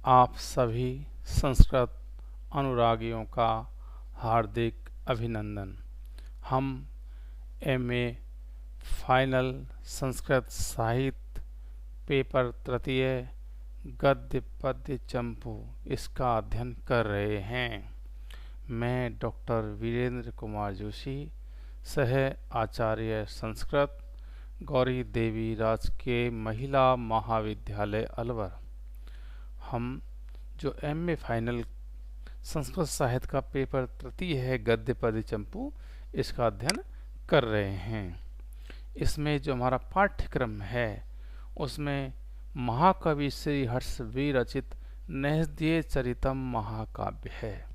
आप सभी संस्कृत अनुरागियों का हार्दिक अभिनंदन। हम एमए फाइनल संस्कृत साहित्य पेपर तृतीय गद्य पद्य चंपू इसका अध्ययन कर रहे हैं। मैं डॉक्टर वीरेंद्र कुमार जोशी, सह आचार्य संस्कृत, गौरी देवी राजकीय महिला महाविद्यालय अलवर। हम जो एमए फाइनल संस्कृत साहित्य का पेपर तृतीय है गद्य पद्य चंपू, इसका अध्ययन कर रहे हैं। इसमें जो हमारा पाठ्यक्रम है उसमें महाकवि श्री हर्ष विरचित नैषधीय चरितम महाकाव्य है।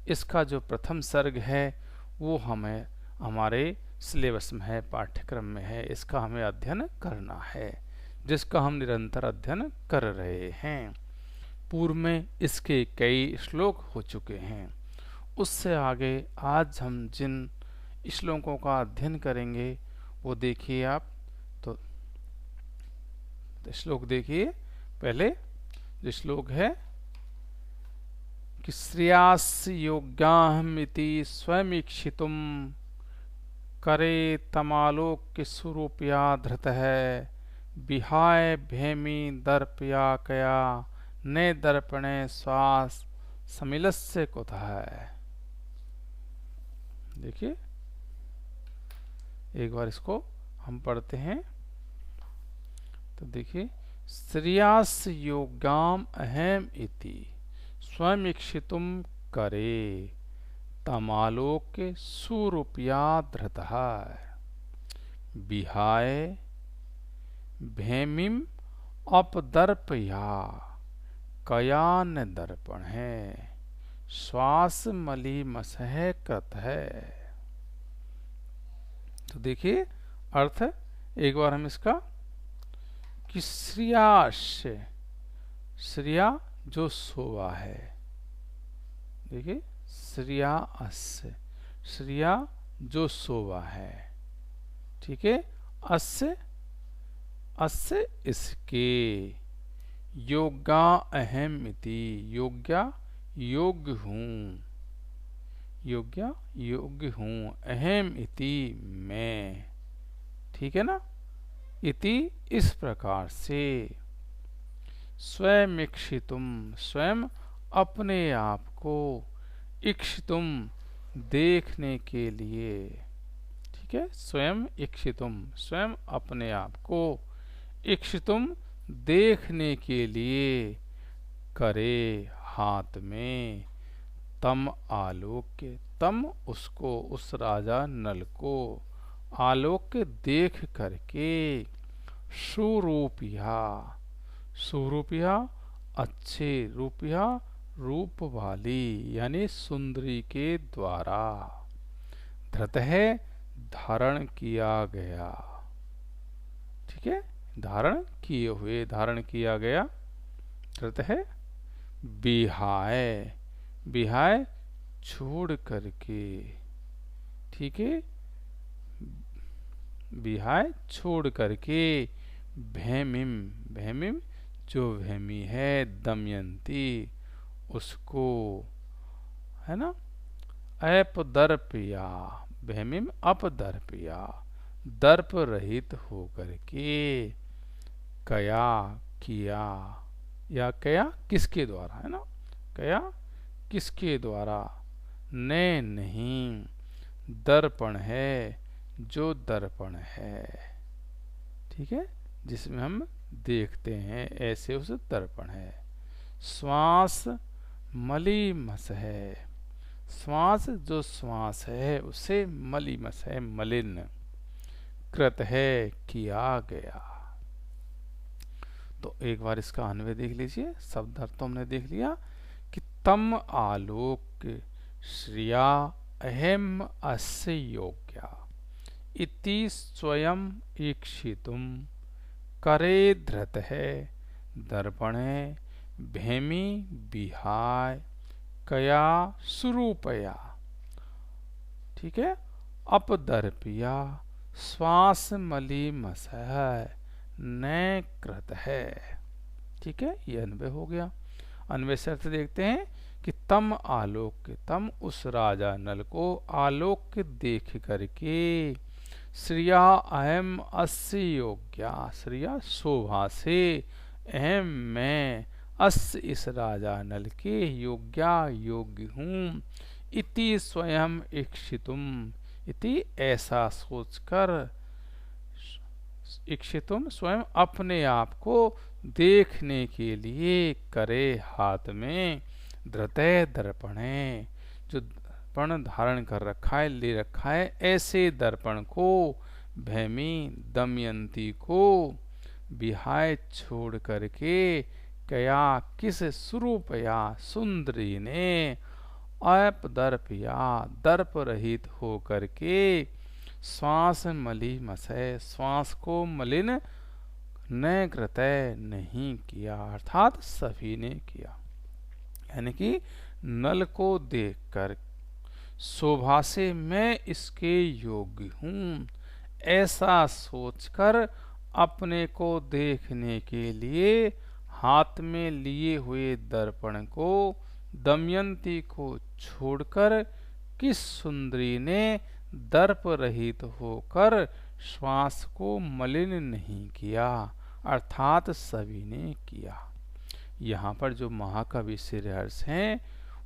इसका जो प्रथम सर्ग है वो हमें हमारे सिलेबस में है, पाठ्यक्रम में है। इसका हमें अध्ययन करना है, जिसका हम निरंतर अध्ययन कर रहे हैं। पूर्व में इसके कई श्लोक हो चुके हैं। उससे आगे आज हम जिन श्लोकों का अध्ययन करेंगे वो देखिए आप। तो श्लोक देखिए। पहले जो श्लोक है कि श्रियास योग्याहमिति स्वमीक्षितुम करे तमालोक्य स्वरूपया धृत है विहाय भेमी दर्पया कया ने दर्पणे श्वास समिलस्य कुतः है। देखिए एक बार इसको हम पढ़ते हैं। तो देखिए, श्रियास योगाम अहम इति स्वमीक्षितुम करे तमालोक्य सुरूपया धृतः विहाय भेमिम अपदर्पया कया न दर्पण है श्वास मली मसह कृत है। तो देखिए अर्थ एक बार हम इसका कि श्रिया जो सोवा है। देखिए श्रिया जो सोवा है, ठीक है। अस्य इसके योगा अहम इति योग्य हूँ अहम इति मैं, ठीक है ना। इति इस प्रकार से स्वयं इक्षितुम स्वयं अपने आप को इक्षितुम देखने के लिए, ठीक है। स्वयं इक्षितुम स्वयं अपने आप को इक्षितुम देखने के लिए करे हाथ में तम आलोक्य तम उसको उस राजा नल को आलोक्य देख करके सुरूपिया अच्छे रूपिया रूप वाली यानी सुंदरी के द्वारा धृत है धारण किया गया, ठीक है। धारण किए हुए धारण किया गया धृत है विहाय छोड़ करके, ठीक है। विहाय छोड़ करके भेमिम जो भेमी है दमयंती उसको, है ना। अपदर्पया भेमिम अपदर्पया दर्प रहित होकर के कया किया या कया किसके द्वारा, है ना। कया किसके द्वारा ने नहीं दर्पण है जो दर्पण है, ठीक है। जिसमें हम देखते हैं ऐसे उस दर्पण है। श्वास मलीमस है, श्वास जो श्वास है उसे मलीमस है मलिन कृत है किया गया। तो एक बार इसका अन्वय देख लीजिए। शब्द अर्थ तो हमने देख लिया कि तम आलोक श्रिया अहम अस्य योग्या इति स्वयं ईक्षितुम करे धृत है दर्पणे भेमी विहाय कया सुरूपया, ठीक है। अपदर्पया श्वास मलीमस न कृत है, ठीक है। ये अन्वय हो गया। अन्वय शर्त देखते हैं कि तम आलोक्य, तम उस राजा नल को आलोक्य देख करके, श्रिया अहम अस्य योग्या, श्रिया शोभा से, अहम मैं, अस्य इस राजा नल के, योग्या योग्य हूँ, इति स्वयं इक्षितुम, इति ऐसा सोचकर, इक्षितुम स्वयं अपने आप को देखने के लिए, करे हाथ में धृतय दर्पणे, जो दर्पण धारण कर रखा है, ले रखा है, ऐसे दर्पण को भैमी दमयंती को बिहाय छोड़ करके, कया किस स्वरूपया सुंदरी ने, अपदर्पया दर्प रहित हो करके, श्वास मलि मसय, श्वास को मलिन न कृतय नहीं किया, अर्थात सभी ने किया। यानी कि नल को देखकर शोभा से मैं इसके योग्य हूँ, ऐसा सोचकर अपने को देखने के लिए हाथ में लिए हुए दर्पण को दमयंती को छोड़कर किस सुंदरी ने दर्प रहित होकर श्वास को मलिन नहीं किया, अर्थात सभी ने किया। यहाँ पर जो महाकवि श्रीहर्ष हैं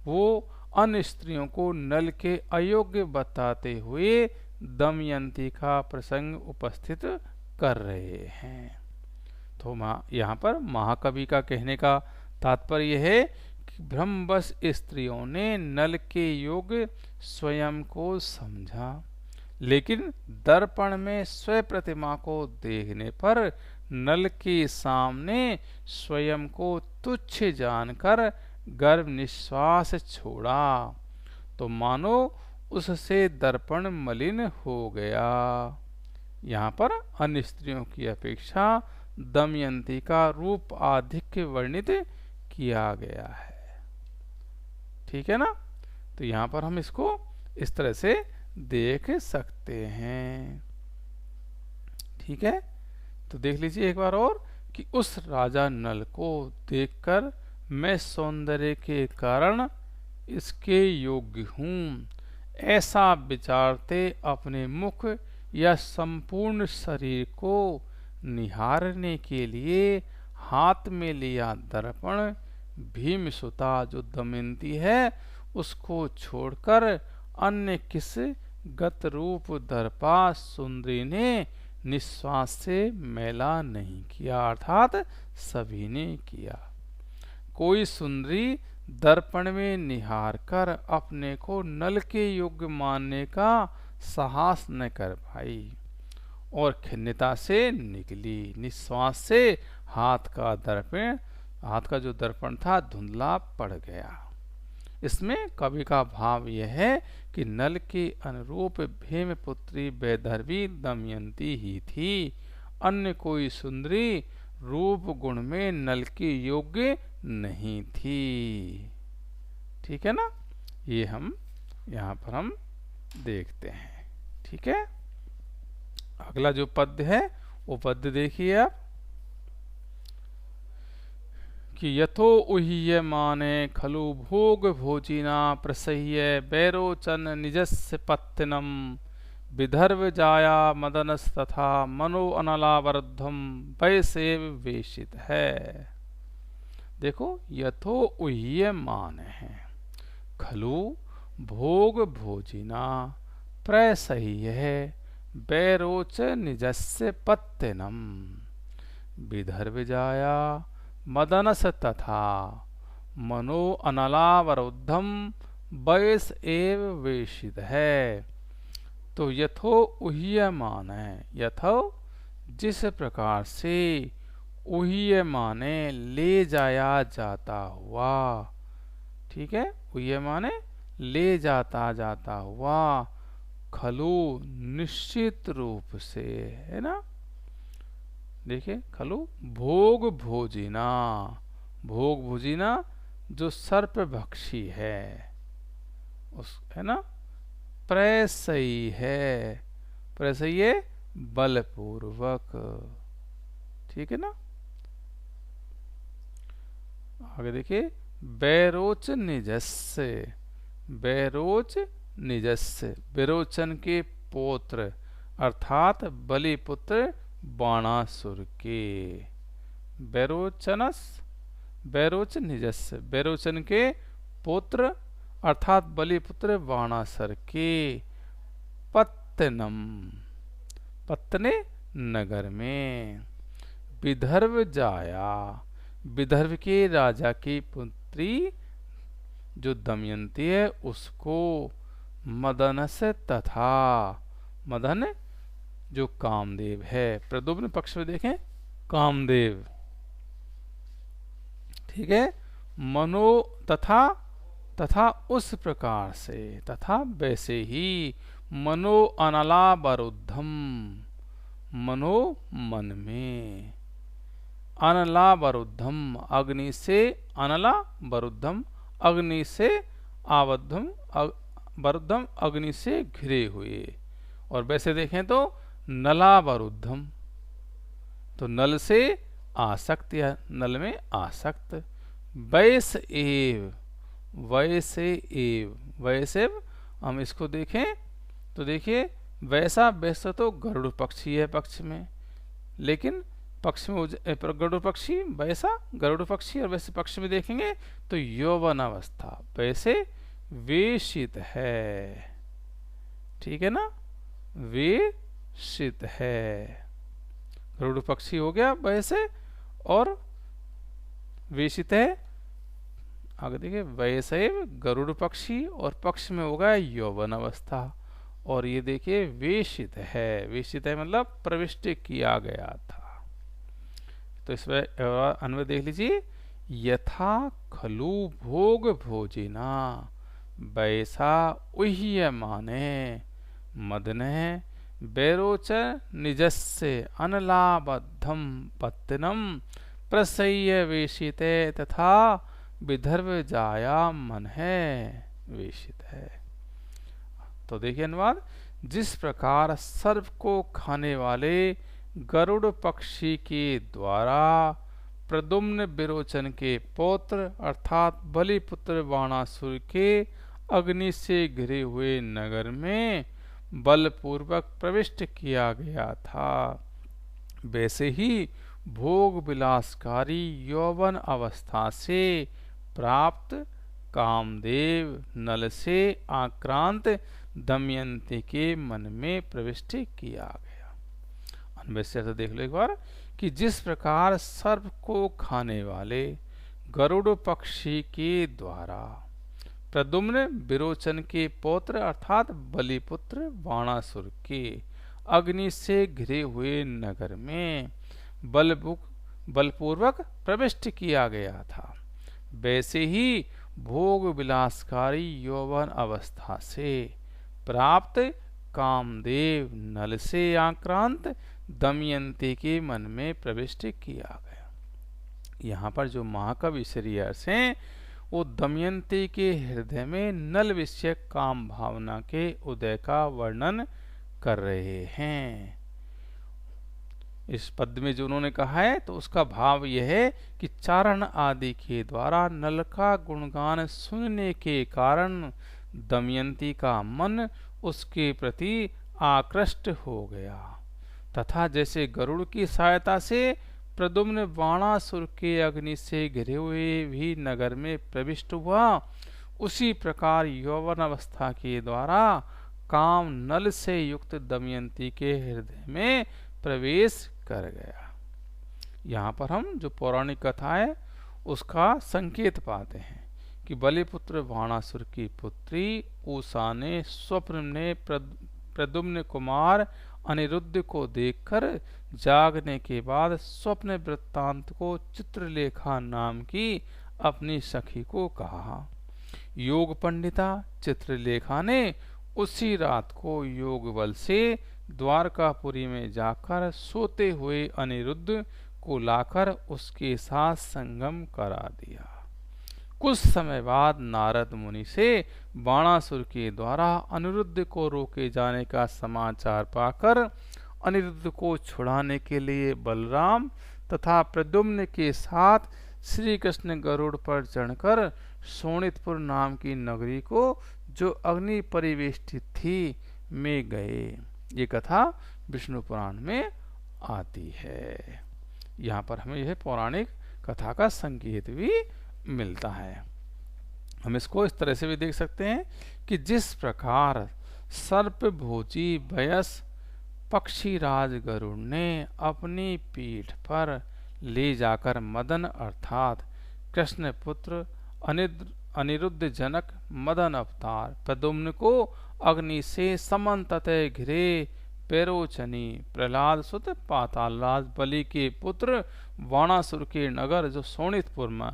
वो अन्य स्त्रियों को नल के अयोग्य बताते हुए दमयंती का प्रसंग उपस्थित कर रहे हैं। तो यहाँ पर महाकवि का कहने का तात्पर्य है कि ब्रह्मवश स्त्रियों ने नल के योग्य स्वयं को समझा, लेकिन दर्पण में स्वयं प्रतिमा को देखने पर नल के सामने स्वयं को तुच्छ जानकर गर्भ निश्वास छोड़ा, तो मानो उससे दर्पण मलिन हो गया। यहाँ पर अन्य स्त्रियों की अपेक्षा दमयंती का रूप आधिक्य वर्णित किया गया है। ठीक है ना। तो यहाँ पर हम इसको इस तरह से देख सकते हैं। ठीक है, तो देख लीजिए एक बार और कि उस राजा नल को देखकर मैं सौंदर्य के कारण इसके योग्य हूँ, ऐसा विचारते अपने मुख या संपूर्ण शरीर को निहारने के लिए हाथ में लिया दर्पण भीमसुता जो दमयंती है उसको छोड़कर अन्य किस गत रूप दर्पा सुंदरी ने निश्वास से मैला नहीं किया, अर्थात सभी ने किया। कोई सुंदरी दर्पण में निहार कर अपने को नल के योग्य मानने का साहस न कर पाई और खिन्नता से निकली। निश्वास से हाथ का जो दर्पण था धुंधला पड़ गया। इसमें कवि का भाव यह है कि नल के अनुरूप भीमपुत्री वैदर्भी दमयंती ही थी, अन्य कोई सुंदरी रूप गुण में नल के योग्य नहीं थी। ठीक है ना, ये हम यहाँ पर हम देखते हैं। ठीक है, अगला जो पद्य है वो पद्य देखिए आप कि यथो उह्य माने खलु भोग भोजिना प्रसह्य बैरोचन निजस्य पत्तनम विदर्भ जाया मदनस तथा मनो अनलावर्धम वैसेव वेशित है। देखो यथो उह्य मान है खलु भोग भोजिना प्रसह्य बैरोच निजस्य पत्तनम विदर्भ जाया मदनस तथा मनो अनलावरुद्धम वयस एव वेशित है। तो यथो उह्यमान है, यथो जिस प्रकार से उह्यमाने ले जाया जाता हुआ। ठीक है, उह्यमाने ले जाता हुआ खलु निश्चित रूप से, है ना। देखिए खलु भोग भोजिना, भोग भोजिना जो सर्पभक्षी है उस, है ना। प्रसयी है, प्रसयी है बलपूर्वक। ठीक है ना। आगे देखिए बैरोच निजस्य, बैरोच निजस्य, विरोचन के पुत्र अर्थात बलिपुत्र बाणासुर के। बैरोचनस, बैरोच निजस्य, बैरोचन के पुत्र अर्थात बलिपुत्र बाणासुर के पत्तनम, पत्तने नगर में, विदर्भ जाया, विदर्भ के राजा की पुत्री जो दमयंती है उसको, मदन से तथा, मदन जो कामदेव है, प्रद्युम्न पक्ष में देखें कामदेव, ठीक है, मनो तथा, तथा उस प्रकार से, तथा वैसे ही, मनो अनला बरुद्धम, मनो मन में, अनला बरुद्धम अग्नि से, अनला बरुद्धम अग्नि से, आबद्धम बरुद्धम अग्नि से घिरे हुए, और वैसे देखें तो नला बरुद्धम, तो नल से आसक्त या नल में आसक्त, वैस एव, वैसे एव, वैसे हम इसको देखें तो देखिए वैसा, वैसा तो गरुड़ पक्षी है पक्ष में, लेकिन पक्ष में गरुड़ पक्षी वैसा, गरुड़ पक्षी और वैसे पक्ष में देखेंगे तो यौवन अवस्था, वैसे वेशित है, ठीक है ना, वेशित है, गरुड़ पक्षी हो गया वैसे, और वेशित है, आगे देखिए वैसे गरुड़ पक्षी और पक्ष में होगा यौवन अवस्था, और ये देखिए वेशित है, वेशित है मतलब प्रविष्ट किया गया था। तो इसमें अन्वय देख लीजिए, यथा खलु भोग भोजिना, वैसा उह्य माने, मदने बैरोच निजस्य अनलाबद्धम पत्तनम प्रसह्य वेशिते, तथा विदर्भ जाया मन है वेशित है। तो देखिए अनुवाद, जिस प्रकार सर्प को खाने वाले गरुड़ पक्षी के द्वारा प्रद्युम्न विरोचन के पौत्र अर्थात बलिपुत्र बाणासुर के अग्नि से घिरे हुए नगर में बलपूर्वक प्रविष्ट किया गया था, वैसे ही भोग विलासकारी यौवन अवस्था से प्राप्त कामदेव नल से आक्रांत दमयंती के मन में प्रविष्ट किया गया। अन्वय तो देख लो एक बार कि जिस प्रकार सर्प को खाने वाले गरुड़ पक्षी के द्वारा प्रद्युम्न विरोचन के पौत्र अर्थात बलिपुत्र बाणासुर के अग्नि से घिरे हुए नगर में बलपूर्वक प्रविष्ट किया गया था, वैसे ही भोग विलासकारी यौवन अवस्था से प्राप्त कामदेव नल से आक्रांत दमयंती के मन में प्रविष्ट किया गया। यहाँ पर जो महाकवि श्रीहर्ष हैं वो दमयंती के हृदय में नल विषय काम भावना के उदय का वर्णन कर रहे हैं। इस पद में जो उन्होंने कहा है तो उसका भाव यह है कि चारण आदि के द्वारा नल का गुणगान सुनने के कारण दमयंती का मन उसके प्रति आकृष्ट हो गया, तथा जैसे गरुड़ की सहायता से प्रद्युम्न बाणासुर के अग्नि से घिरे हुए भी नगर में प्रविष्ट हुआ, उसी प्रकार यौवन अवस्था के द्वारा काम नल से युक्त दमयंती के हृदय में प्रवेश कर गया। यहाँ पर हम जो पौराणिक कथा है उसका संकेत पाते हैं कि बलिपुत्र बाणासुर की पुत्री उषा ने स्वप्न में प्रद्युम्न कुमार अनिरुद्ध को देखकर जागने के बाद स्वप्न वृत्तांत को चित्रलेखा नाम की अपनी सखी को कहा। योग पंडिता चित्रलेखा ने उसी रात को योग बल से द्वारकापुरी में जाकर सोते हुए अनिरुद्ध को लाकर उसके साथ संगम करा दिया। कुछ समय बाद नारद मुनि से बाणासुर के द्वारा अनिरुद्ध को रोके जाने का समाचार पाकर अनिरुद्ध को छुड़ाने के लिए बलराम तथा प्रद्युम्न के साथ श्री कृष्ण गरुड़ पर चढ़कर शोणितपुर नाम की नगरी को, जो अग्नि परिवेष्टित थी, में गए। ये कथा विष्णु पुराण में आती है। यहाँ पर हमें यह पौराणिक कथा का संकेत भी मिलता है। हम इसको इस तरह से भी देख सकते हैं कि जिस प्रकार सर्पभोजी वयस पक्षीराज गरुड़ ने अपनी पीठ पर ले जाकर मदन अर्थात कृष्ण पुत्र अनिरुद्ध जनक मदन अवतार प्रद्युम्न को अग्नि से समन्ततः घिरे पेरोचनी प्रहलाद सुत पातालराज बलि के पुत्र वाणासुर के नगर जो शोणितपुर में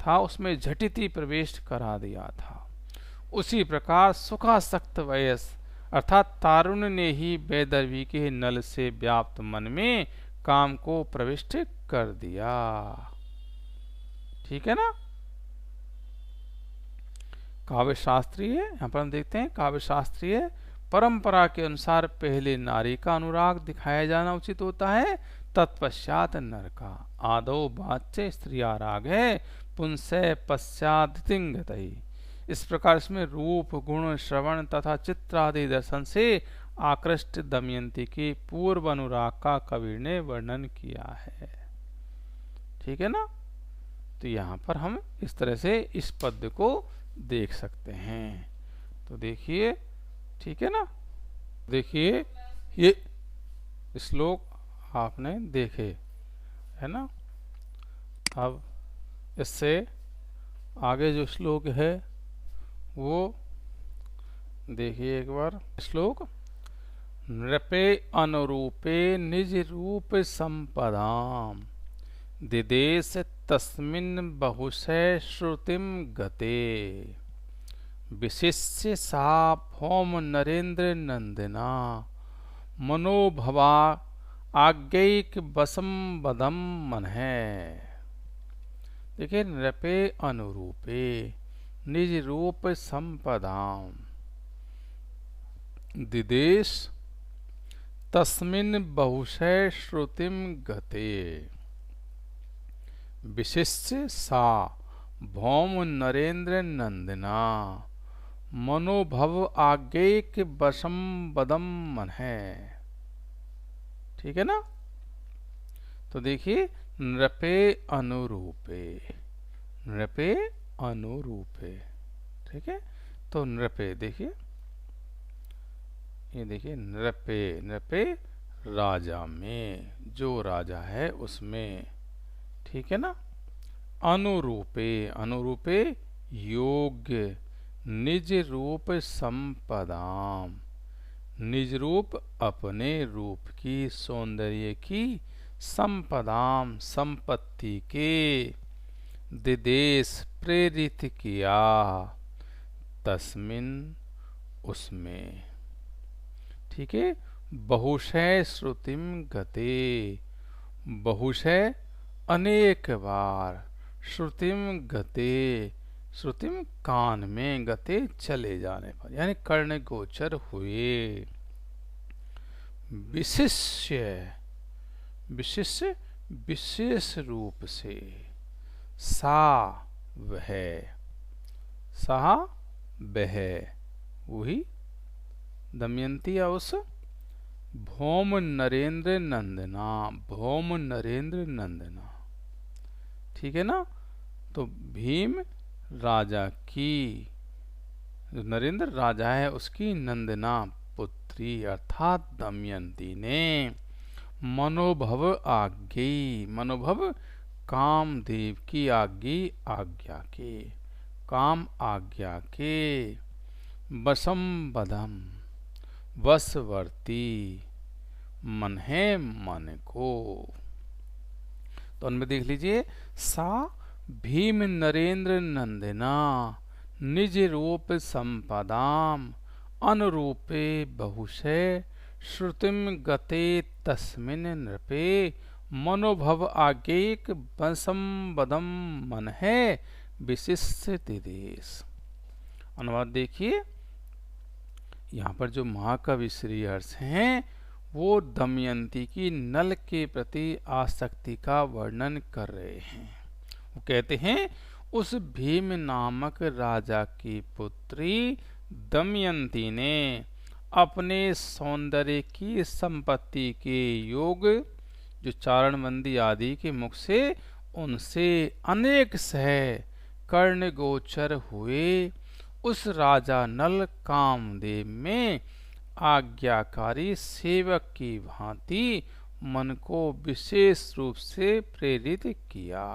था उसमें झटिति प्रवेश करा दिया था, उसी प्रकार सुखासक्त वयस अर्थात तारुण्य ने ही वैदर्भी के नल से व्याप्त मन में काम को प्रविष्ट कर दिया। ठीक है ना। काव्य शास्त्रीय, यहाँ पर हम देखते हैं काव्य शास्त्रीय परंपरा के अनुसार पहले नारी का अनुराग दिखाया जाना उचित होता है, तत्पश्चात नर का। आदौ वाच्य स्त्रिया राग है, पुंसै पश्चादितिंगतई। इस प्रकार इसमें रूप गुण श्रवण तथा चित्र आदि दर्शन से आकृष्ट दमयंती के पूर्व अनुराग का कबीर ने वर्णन किया है। ठीक है ना। तो यहाँ पर हम इस तरह से इस पद्य को देख सकते हैं। तो देखिए, ठीक है ना। देखिए ये श्लोक आपने देखे है ना। अब इससे आगे जो श्लोक है वो देखिए एक बार। श्लोक नृपे अनुरूपे निज रूप संपदाम दिदेश तस्मिन् बहुशः श्रुतिम गते विशिष्य सा भौम नरेंद्र नंदना मनोभवा आज्ञैक बसम बदम मन है। देखिए नृपे अनुरूपे निज रूप संपदाम दिदेश तस्मिन् बहुशः श्रुतिम गते विशिष्य सा भौम नरेंद्र नंदना मनोभव आज्ञैक बसम बदम मन है। ठीक है ना। तो देखिए नृपे अनुरूपे, नृपे अनुरूपे। ठीक है। तो नृपे देखिए, ये देखिए नृपे, नृपे राजा में, जो राजा है उसमें। ठीक है ना। अनुरूपे, अनुरूपे योग्य निज रूप संपदाम, निज रूप अपने रूप की सौंदर्य की संपदाम संपत्ति के दिदेश प्रेरित किया तस्मिन उसमें। ठीक है। बहुशः श्रुतिम गते, बहुशः अनेक बार, श्रुतिम गते श्रुतिम कान में, गते चले जाने पर, यानी कर्ण गोचर हुए। विशिष्य, विशिष्य विशेष रूप से, सा वह, सा वह, वही दमयंती या उस भौम नरेंद्र नंदना, भौम नरेंद्र नंदना। ठीक है ना। तो भीम राजा की, जो नरेंद्र राजा है उसकी नंदना पुत्री अर्थात दमयंती ने मनोभव आज्ञी, मनोभव कामदेव की आज्ञा के, काम आज्ञा के, बसम बदम वशवर्ती मन है मन को। तो उनमें देख लीजिए सा भीम नरेंद्र नंदना निज रूप संपदाम अनुरूपे बहुशः श्रुतिम गते तस्मिन् नृपे मनोभव आज्ञैक बसम बदम मन है विशिष्ट दिदेश। अनुवाद देखिए। यहाँ पर जो महाकवि श्री हर्ष हैं वो दमयंती की नल के प्रति आसक्ति का वर्णन कर रहे हैं। वो कहते हैं उस भीम नामक राजा की पुत्री दमयंती ने अपने सौंदर्य की संपत्ति के योग जो चारणबंदी आदि के मुख से उनसे अनेक सह कर्ण गोचर हुए उस राजा नल कामदेव में आज्ञाकारी सेवक की भांति मन को विशेष रूप से प्रेरित किया।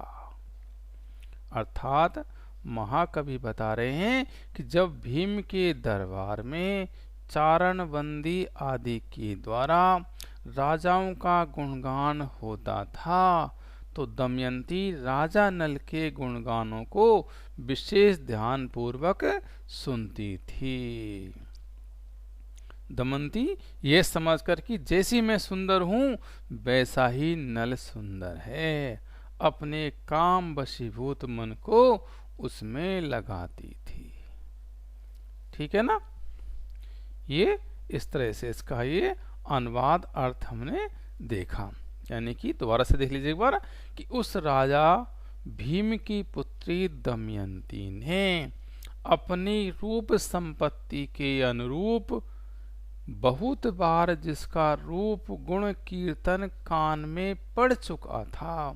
अर्थात महाकवि बता रहे हैं कि जब भीम के दरबार में चारणबंदी आदि के द्वारा राजाओं का गुणगान होता था तो दमयंती राजा नल के गुणगानों को विशेष ध्यान पूर्वक सुनती थी। दमयंती यह समझकर कि जैसी मैं सुंदर हूँ वैसा ही नल सुंदर है, अपने काम वशीभूत मन को उसमें लगाती थी। ठीक है ना। ये इस तरह से इसका ये अनुवाद अर्थ हमने देखा। यानी कि दोबारा से देख लीजिए एक बार कि उस राजा भीम की पुत्री दमयंती ने अपनी रूप संपत्ति के अनुरूप बहुत बार जिसका रूप गुण कीर्तन कान में पड़ चुका था,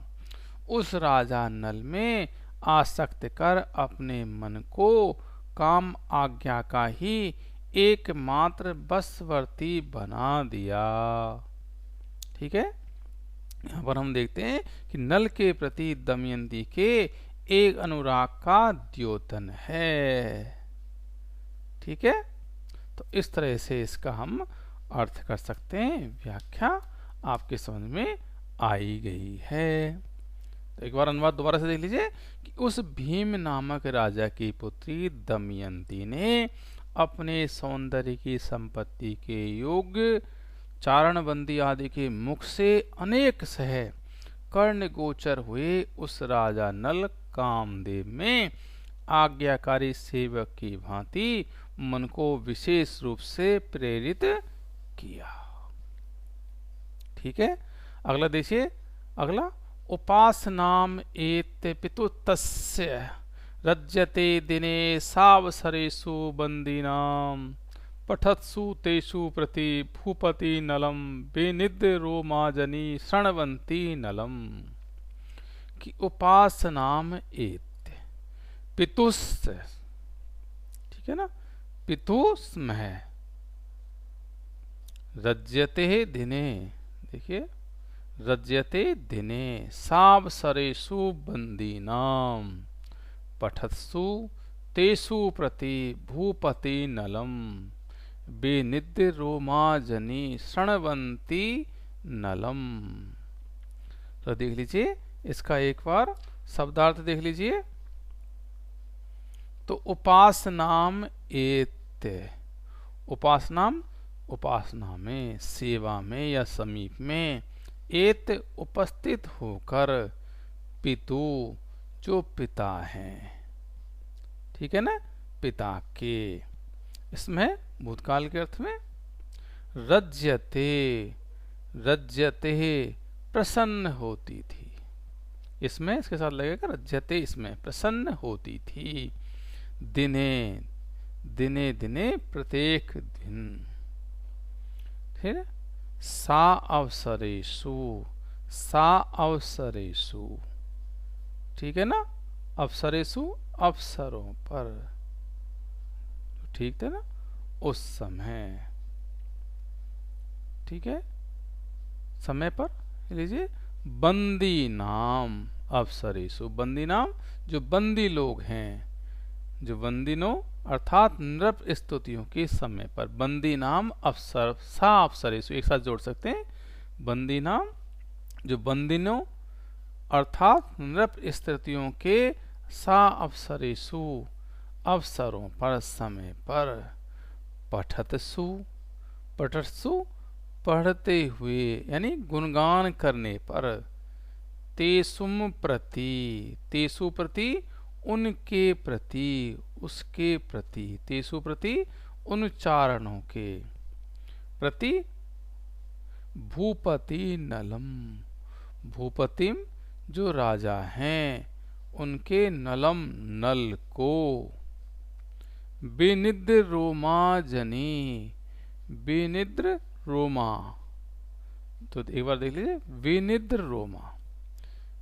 उस राजा नल में आसक्त कर अपने मन को काम आज्ञा का ही एकमात्र बसवर्ती बना दिया। ठीक है। यहाँ पर हम देखते हैं कि नल के प्रति दमयंती के एक अनुराग का द्योतन है। ठीक है। तो इस तरह से इसका हम अर्थ कर सकते हैं। व्याख्या आपके समझ में आई गई है। तो एक बार अनुवाद दोबारा से देख लीजिए कि उस भीम नामक राजा की पुत्री दमयंती ने अपने सौंदर्य की संपत्ति के योग्य चारणबंदी आदि के मुख से अनेक सह कर्ण गोचर हुए उस राजा नल कामदेव में आज्ञाकारी सेवक की भांति मन को विशेष रूप से प्रेरित किया। ठीक है। अगला देखिए, अगला उपासनाम एत पितुतस्य रज्यते दिने सावसरेषु बंदीनाम पठत्सु तेषु प्रति भूपति नलम बेनिद्र रोमाजनी शृण्वन्ति नलम। कि उपासनाम एत पितुस, ठीक है ना, पितुस्म है, रज्यते दिने, देखिए रज्यते दिने सावसरेषु बंदीनाम पठत्सु तेषु प्रति भूपति नलम बेनिद्र रोमाजनी शृण्वन्ति नलम। तो देख लीजिए इसका एक बार शब्दार्थ देख लीजिए। तो उपासनाम एत, उपासनाम उपासना में, सेवा में या समीप में, एत उपस्थित होकर, पितु जो पिता हैं, ठीक है ना, पिता के, इसमें भूतकाल के अर्थ में, रज्यते, रज्यते प्रसन्न होती थी, इसमें इसके साथ लगेगा रज्यते, इसमें प्रसन्न होती थी, दिने, दिने दिने प्रत्येक दिन, फिर सा अवसरेषु, सा अवसरेषु, ठीक है ना, अवसरेषु अवसरों पर, ठीक है ना, उस समय, ठीक है, समय पर लीजिए, बंदी नाम अवसरेषु, बंदी नाम जो बंदी लोग हैं, जो बंदिनों अर्थात नृप स्तुतियों के समय पर, बंदी नाम अवसर, सा अवसरेषु एक साथ जोड़ सकते हैं, बंदी नाम जो बंदिनों अर्थात नृप स्तुतियों के सा अवसरेषु अवसरों पर, समय पर, पठतसु, पठतसु पढ़ते हुए यानी गुणगान करने पर, तेसुम प्रति, तेसु प्रति उनके प्रति, उसके प्रति, तेसु प्रति उन चारणों के प्रति, भूपति नलम, भूपतिम जो राजा हैं उनके नलम नल को। विनिद्र रोमा जनी, विनिद्र रोमा, तो एक बार देख लीजिए, विनिद्र रोमा,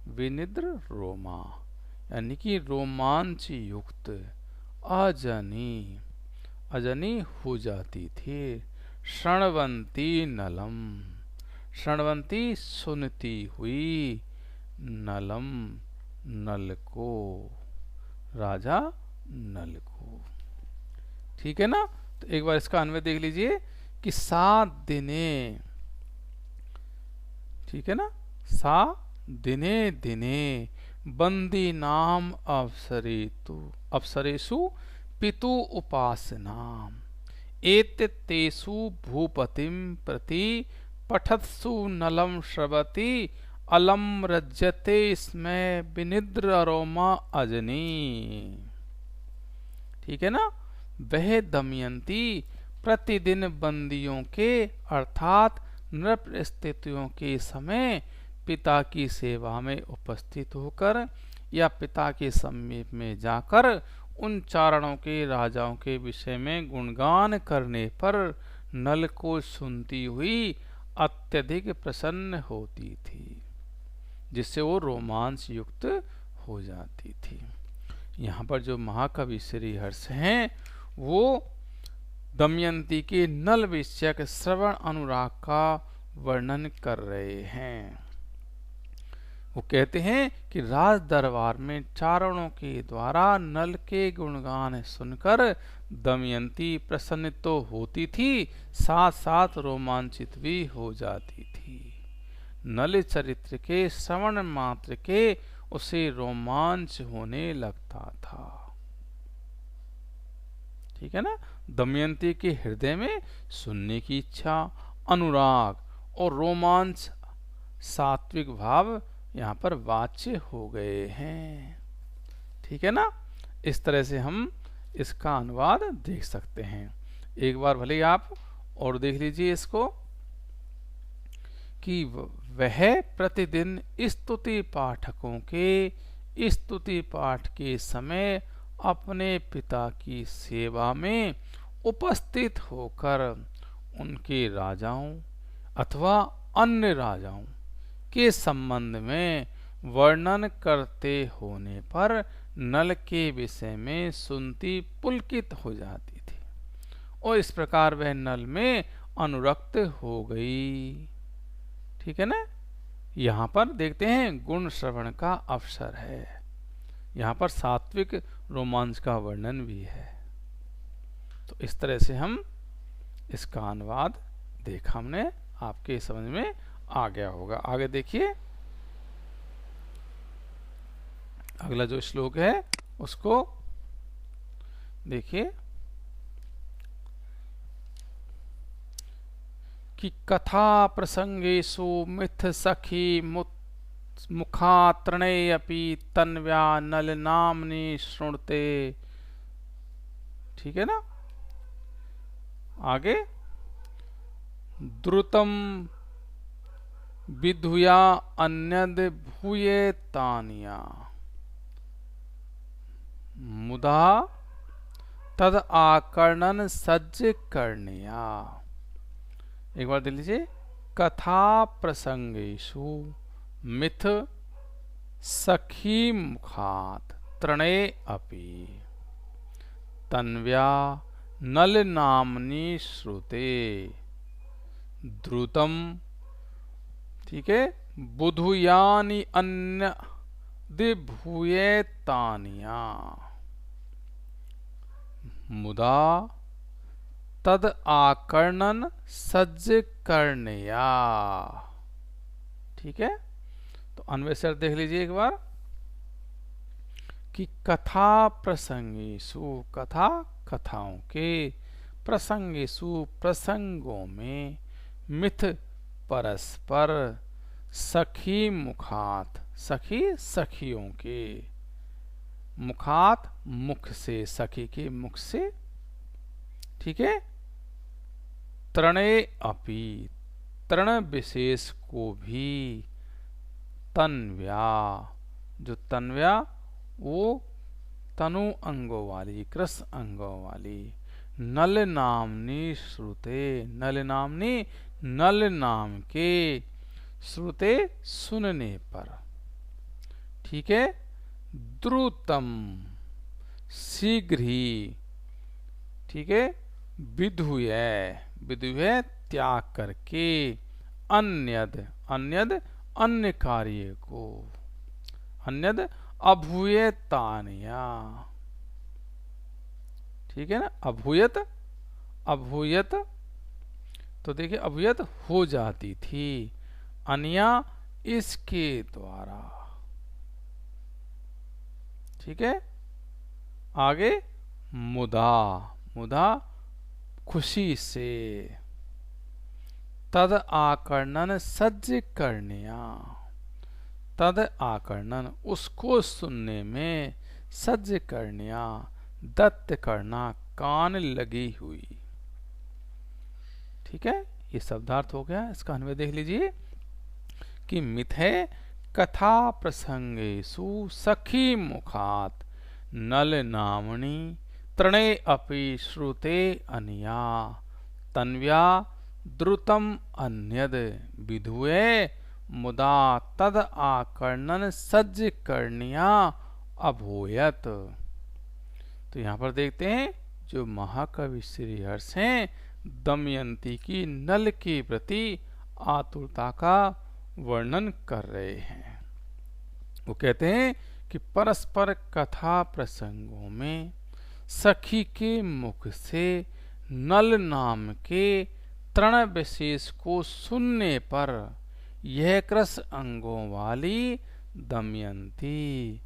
विनिद्र रोमा यानी कि रोमांच युक्त, अजनी, अजनी हो जाती थी। शृण्वन्ती नलम, शृण्वन्ती सुनती हुई, नलम नल को, राजा नल को। ठीक है ना। तो एक बार इसका अन्वय देख लीजिए कि 7 दिने, ठीक है ना, सा दिने दिने बंदी नाम अप्सरेषु पितु उपासनाम, एतेषु भूपतिम प्रति पठत्सु नलम श्रवति, अलम रज्यते स्मै विनिद्र अरोमा अजनी। ठीक है ना। वह दमयंती प्रतिदिन बंदियों के अर्थात नृप स्थितियों के समय पिता की सेवा में उपस्थित होकर या पिता के समीप में जाकर उन चारणों के राजाओं के विषय में गुणगान करने पर नल को सुनती हुई अत्यधिक प्रसन्न होती थी, जिससे वो रोमांच युक्त हो जाती थी। यहाँ पर जो महाकवि श्रीहर्ष हैं वो दमयंती के नल विषयक श्रवण अनुराग का वर्णन कर रहे हैं। वो कहते हैं कि राज दरबार में चारणों के द्वारा नल के गुणगान सुनकर दमयंती प्रसन्न तो होती थी, साथ साथ रोमांचित भी हो जाती थी। नल चरित्र के श्रवण मात्र के उसे रोमांच होने लगता था। ठीक है ना। दमयंती के हृदय में सुनने की इच्छा, अनुराग और रोमांच, सात्विक भाव यहाँ पर वाच्य हो गए हैं। ठीक है ना। इस तरह से हम इसका अनुवाद देख सकते हैं। एक बार भले आप और देख लीजिए इसको कि वह प्रतिदिन स्तुति पाठकों के स्तुति पाठ के समय अपने पिता की सेवा में उपस्थित होकर उनके राजाओं अथवा अन्य राजाओं के संबंध में वर्णन करते होने पर नल के विषय में सुनती पुलकित हो जाती थी और इस प्रकार वह नल में अनुरक्त हो गई। ठीक है ना। यहाँ पर देखते हैं गुण श्रवण का अवसर है, यहाँ पर सात्विक रोमांच का वर्णन भी है। तो इस तरह से हम इसका अनुवाद देखा, हमने आपके समझ में आ गया होगा। आगे देखिए, अगला जो श्लोक है उसको देखिए कि कथा प्रसंगेषु मिथ सखी मुखात्रणे अपि तन्व्या नल नामनि शृणुते। ठीक है ना। आगे द्रुतम विधुया अन्यद भूये तानिया, मुदा तद आकर्णन सज्ज करनिया। एक बार देख लीजिए, कथा प्रसंगेषु मिथ सखी मुखात त्रणे अपि तन्व्या नल नामनी श्रुते द्रुतम। ठीक है। बुधुयानि अन्य दिभूये तानिया, मुदा तद आकर्णन सज्ज करनिया। ठीक है। तो अन्वय से देख लीजिए एक बार कि कथा प्रसंगेषु, कथा कथाओं के, प्रसंगेषु प्रसंगों में, मिथ परस्पर, सखी मुखात सखी सखियों के, मुखात मुख से, सखी के मुख से। ठीक है। त्रणे अपि तृण विशेष को भी, तन्व्या जो तन्व्या वो तनु अंगों वाली, कृस अंगों वाली। नल नामनी श्रुते, नल नामनी, नल नाम के, श्रुते सुनने पर, ठीक है। द्रुतम शीघ्र ही, ठीक है। विधुय, विधुय त्याग करके, अन्यद, अन्यद अन्य कार्य को, अन्यद अभूयतानया, ठीक है ना। अभूयत, अभूयत तो देखिए अभूयत हो जाती थी, अन्या इसके द्वारा, ठीक है। आगे मुदा, मुदा खुशी से, तद आकर्णन सज्ज करनिया, तद आकर्णन उसको सुनने में, सज्ज करनिया दत्त करना कान लगी हुई, ठीक है। ये शब्दार्थ हो गया। इसका अन्वय देख लीजिए कि मिथे कथा प्रसंगेषु सखी मुखात नल नामनी तृणे अपि श्रुते अनिया तन्व्या द्रुतम अन्यद विधुए मुदा तद आकर्णन सज्ज करनिया अभूयत। तो यहाँ पर देखते हैं जो महाकवि श्रीहर्ष हैं दमयंती की नल के प्रति आतुरता का वर्णन कर रहे हैं। वो कहते हैं कि परस्पर कथा प्रसंगों में सखी के मुख से नल नाम के तृण विशेष को सुनने पर यह कृस अंगों वाली दमयंती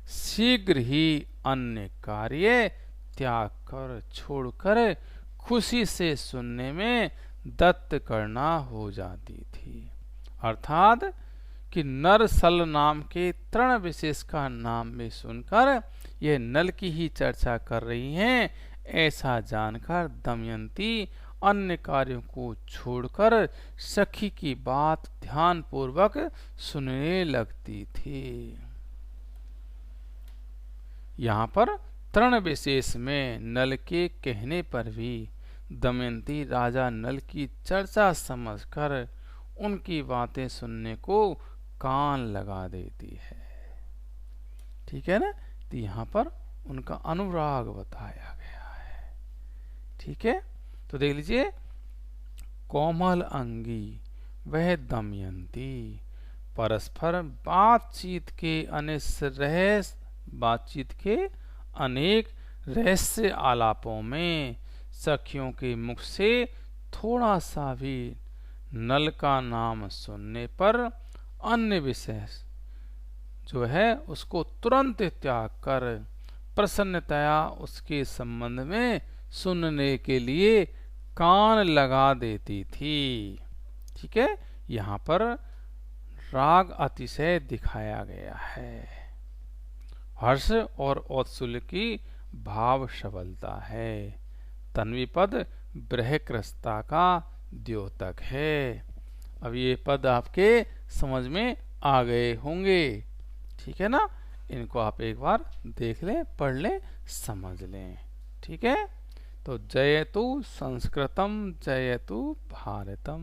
शीघ्र ही अन्य कार्य त्याग कर छोड़कर खुशी से सुनने में दत्त करना हो जाती थी। अर्थात कि नरसल नाम के तृण विशेष का नाम में सुनकर यह नल की ही चर्चा कर रही हैं, ऐसा जानकर दमयंती अन्य कार्यों को छोड़कर सखी की बात ध्यान पूर्वक सुनने लगती थी। यहाँ पर तृण विशेष में नल के कहने पर भी दमयंती राजा नल की चर्चा समझकर उनकी बातें सुनने को कान लगा देती है, ठीक है ना। तो यहाँ पर उनका अनुराग बताया गया है, ठीक है। तो देख लीजिए कोमल अंगी वह दमयंती परस्पर बातचीत के अनेक रहस्य आलापों में सखियों के मुख से थोड़ा सा भी नल का नाम सुनने पर अन्य विषय जो है उसको तुरंत त्याग कर प्रसन्नतया उसके संबंध में सुनने के लिए कान लगा देती थी, ठीक है। यहाँ पर राग अतिशय दिखाया गया है, हर्ष और औत्सुल्य की भाव सबलता है। तन्वी पद बृहकृस्ता का द्योतक है। अब ये पद आपके समझ में आ गए होंगे, ठीक है ना। इनको आप एक बार देख लें, पढ़ लें, समझ लें, ठीक है। तो जयतु संस्कृतम जयतु भारतम।